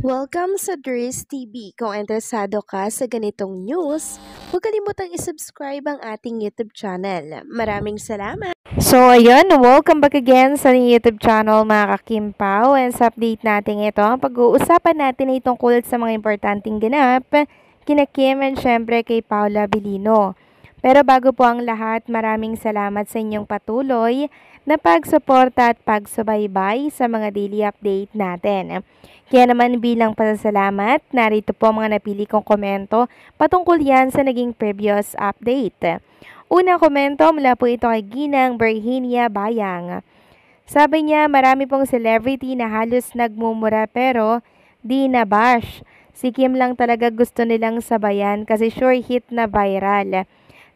Welcome sa Dries TV. Kung interesado ka sa ganitong news, huwag kalimutang isubscribe ang ating YouTube channel. Maraming salamat! So, ayun, welcome back again sa YouTube channel mga kakimpaw. And sa update natin ito, ang pag-uusapan natin ay tungkol sa mga importanteng ganap kina Kim and syempre kay Paula Abilino. Pero bago po ang lahat, maraming salamat sa inyong patuloy na pagsuporta at pagsubaybay sa mga daily update natin. Kaya naman bilang pasasalamat, narito po ang mga napili kong komento patungkol yan sa naging previous update. Unang komento mula po ito kay Ginang Virginia Bayang. Sabi niya, marami pong celebrity na halos nagmumura pero di nabash. Si Kim lang talaga gusto nilang sabayan kasi sure hit na viral.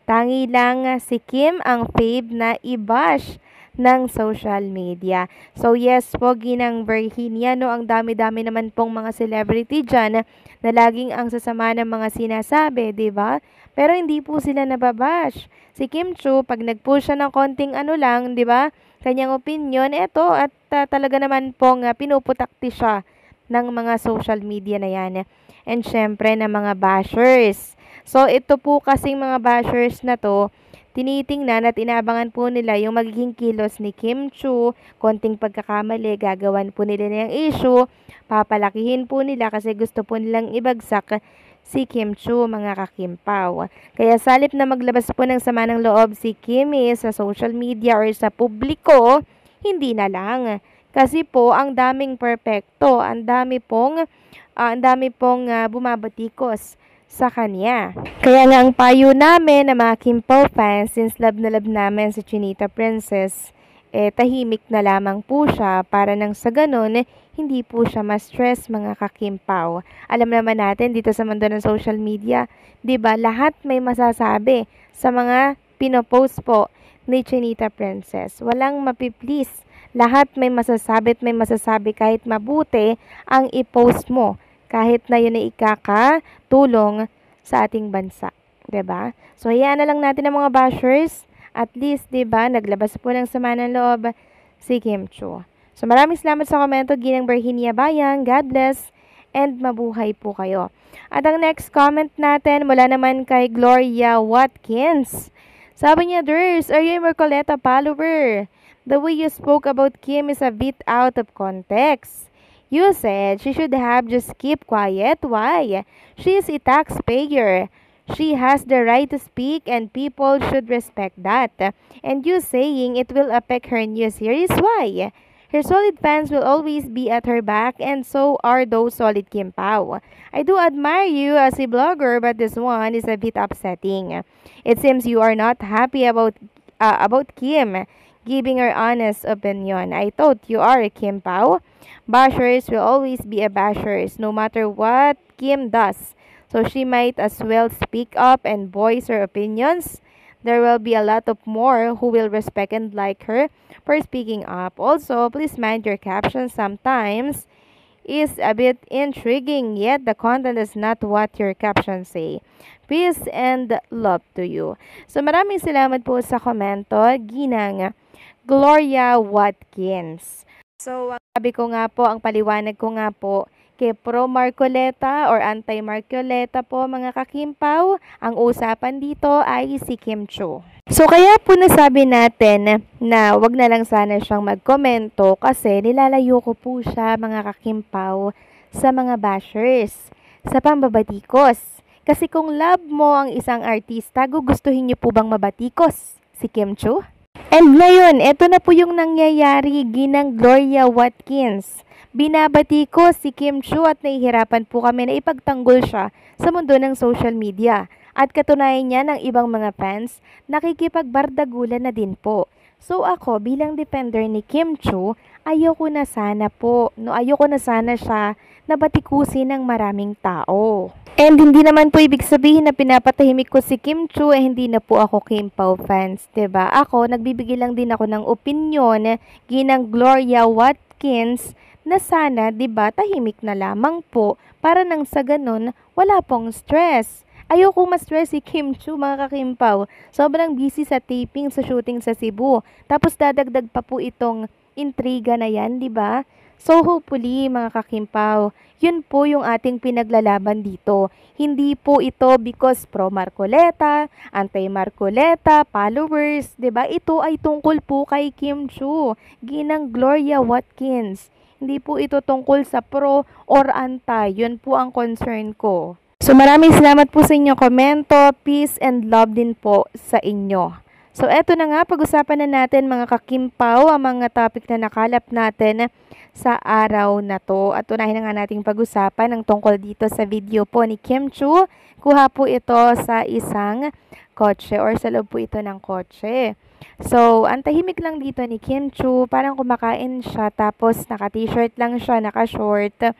Tangi lang si Kim ang fave na i-bash ng social media. So yes po, Ginang Virginia, no, ang dami-dami naman pong mga celebrity dyan na laging ang sasama ng mga sinasabi, di ba? Pero hindi po sila nababash. Si Kim Chu, pag nag-push siya ng konting ano lang, di ba? Kanyang opinion, eto, at talaga naman pong pinuputakti siya ng mga social media na yan. And syempre ng mga bashers. So, ito po kasing mga bashers na to, tinitingnan at inaabangan po nila yung magiging kilos ni Kim Chu, konting pagkakamali, gagawan po nila ng issue, papalakihin po nila kasi gusto po nilang ibagsak si Kim Chu, mga kakimpaw. Kaya salip na maglabas po ng sama ng loob si Kim sa social media or sa publiko, hindi na lang. Kasi po, ang daming perfecto, ang dami pong bumabatikos sa kanya. Kaya nga ang payo namin na mga Kimpaw fans, since love na love namin si Chinita Princess, tahimik na lamang po siya para nang sa ganun, hindi po siya ma-stress, mga kakimpaw. Alam naman natin dito sa mundo ng social media, 'di ba, lahat may masasabi sa mga pinopost po ni Chinita Princess. Walang mapiplease. Lahat may masasabi at may masasabi kahit mabuti ang i-post mo. Kahit na yun ay ikakatulong sa ating bansa. 'Di ba? So, hayaan na lang natin ang mga bashers. At least, 'di ba, naglabas po ng sama ng loob si Kim Chu. So, maraming salamat sa komento, Ginang Virginia Bayang. God bless and mabuhay po kayo. At ang next comment natin mula naman kay Gloria Watkins. Sabi niya, Durs, are you a Mercoleta follower? The way you spoke about Kim is a bit out of context. You said she should have just keep quiet. Why? She is a taxpayer. She has the right to speak and people should respect that. And you saying it will affect her new series? Why? Her solid fans will always be at her back and so are those solid Kim Pao. I do admire you as a blogger, but this one is a bit upsetting. It seems you are not happy about Kim giving her honest opinion. I thought you are a Kim Pao. Bashers will always be a bashers no matter what Kim does. So she might as well speak up and voice her opinions. There will be a lot of more who will respect and like her for speaking up. Also, please mind your captions sometimes is a bit intriguing, yet the content is not what your captions say. Peace and love to you. So maraming salamat po sa komento, Ginang Gloria Watkins. So, ang sabi ko nga po, ang paliwanag ko nga po, kay pro Marcoleta or anti Marcoleta po, mga kakimpaw, ang usapan dito ay si Kim Chu. So kaya po nasabi natin na wag na lang sana siyang magkomento kasi nilalayo ko po siya, mga kakimpaw, sa mga bashers, sa pambabatikos. Kasi kung love mo ang isang artista, gugustuhin niyo po bang mabatikos si Kim Chu? And ngayon, eto na po yung nangyayari, Ginang Gloria Watkins. Binabati ko si Kim Chu at nahihirapan po kami na ipagtanggol siya sa mundo ng social media. At katunayan niya ng ibang mga fans, nakikipagbardagulan na din po. So ako bilang defender ni Kim Chu, ayoko na sana siya nabatikusin ng maraming tao. And hindi naman po ibig sabihin na pinapatahimik ko si Kim Chu, hindi na po ako Kim Pao fans, 'di ba? Ako nagbibigay lang din ako ng opinyon, Ginang Gloria Watkins, na sana, 'di ba, tahimik na lamang po para nang sa ganun wala pong stress. Ayoko ma-stress si Kim Chu, mga kakimpaw. Sobrang busy sa taping, sa shooting sa Cebu. Tapos dadagdag pa po itong intriga na yan, di ba? So hopefully mga kakimpaw, yun po yung ating pinaglalaban dito. Hindi po ito because pro Marcoleta, anti Marcoleta, followers, 'di ba? Ito ay tungkol po kay Kim Chiu, ginang Gloria Watkins. Hindi po ito tungkol sa pro or anti. Yun po ang concern ko. So maraming salamat po sa inyong komento. Peace and love din po sa inyo. So eto na nga, pag-usapan na natin mga kakimpaw ang mga topic na nakalap natin sa araw na to. At unahin na nga nating pag-usapan ang tungkol dito sa video po ni Kim Chiu. Kuha po ito sa isang kotse or sa loob po ito ng kotse. So, ang tahimik lang dito ni Kim Chiu, parang kumakain siya tapos naka-t-shirt lang siya, naka-short.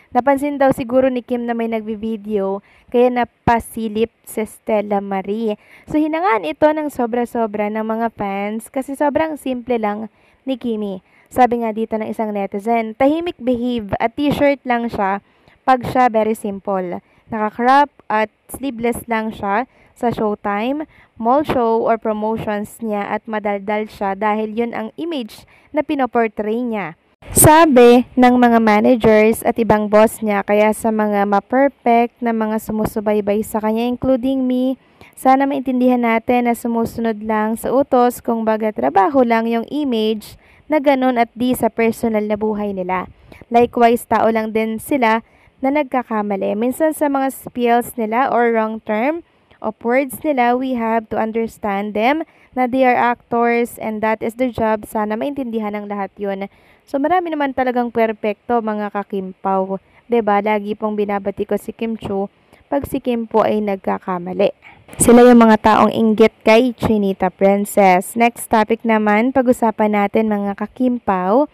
Napansin daw siguro ni Kim na may nagbi-video, kaya napasilip si Stella Marie. So, hinangaan ito ng sobra-sobra ng mga fans kasi sobrang simple lang ni Kimi. Sabi nga dito ng isang netizen, tahimik behave at t-shirt lang siya pag siya very simple. Naka-crop at sleeveless lang siya sa showtime, mall show or promotions niya at madaldal siya dahil yun ang image na pinoportray niya. Sabi ng mga managers at ibang boss niya, kaya sa mga ma-perfect na mga sumusubaybay sa kanya including me, sana maintindihan natin na sumusunod lang sa utos kung baga trabaho lang yung image na ganun at di sa personal na buhay nila. Likewise, tao lang din sila na nagkakamali. Minsan sa mga spills nila or wrong term of words nila, we have to understand them na they are actors and that is the job. Sana maintindihan ng lahat yun. So marami naman talagang perpekto mga kakimpaw. 'Di ba? Lagi pong binabati ko si Kim Chiu pag si Kim po ay nagkakamali. Sila yung mga taong inggit kay Chinita Princess. Next topic naman, pag-usapan natin mga kakimpaw.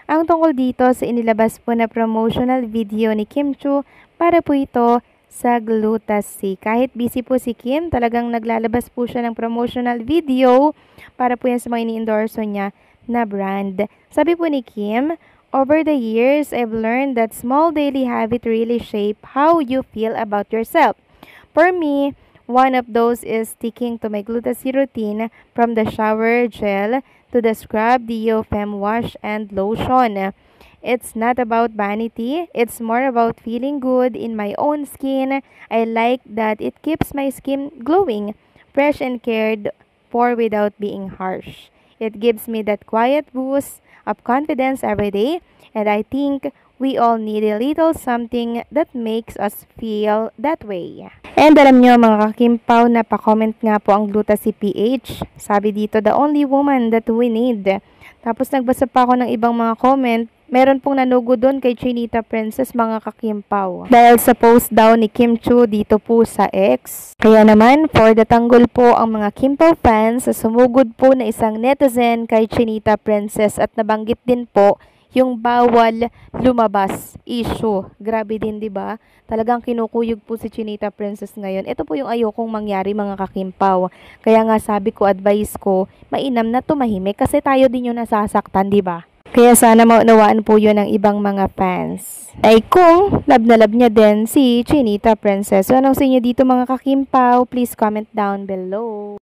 Ang tungkol dito sa inilabas po na promotional video ni Kim Chiu para po ito sa Glutasy. Kahit busy po si Kim, talagang naglalabas po siya ng promotional video para po yan sa mga ini-endorso niya na brand. Sabi po ni Kim, over the years, I've learned that small daily habits really shape how you feel about yourself. For me, one of those is sticking to my Glutasy routine from the shower gel to the scrub, deo, fem wash, and lotion. It's not about vanity, it's more about feeling good in my own skin. I like that it keeps my skin glowing, fresh and cared for without being harsh. It gives me that quiet boost of confidence every day, and I think we all need a little something that makes us feel that way. And alam nyo mga kakimpaw, napakomment nga po ang Glutasy PH. Sabi dito, the only woman that we need. Tapos nagbasa pa ako ng ibang mga comment. Meron pong nanugo doon kay Chinita Princess mga kakimpaw. Dahil sa post daw ni Kim Chiu dito po sa X. Kaya naman, for the tanggol po ang mga Kimpaw fans sa sumugod po na isang netizen kay Chinita Princess at nabanggit din po yung bawal lumabas issue. Grabe din, 'di ba? Talagang kinukuyog po si Chinita Princess ngayon. Ito po yung ayokong mangyari mga kakimpaw. Kaya nga sabi ko, advice ko, mainam na tumahimik kasi tayo din yung nasasaktan, 'di ba? Kaya sana maunawaan po yun ng ibang mga fans. Ay kung love na love niya din si Chinita Princess. So anong sa inyo dito mga kakimpaw? Please comment down below.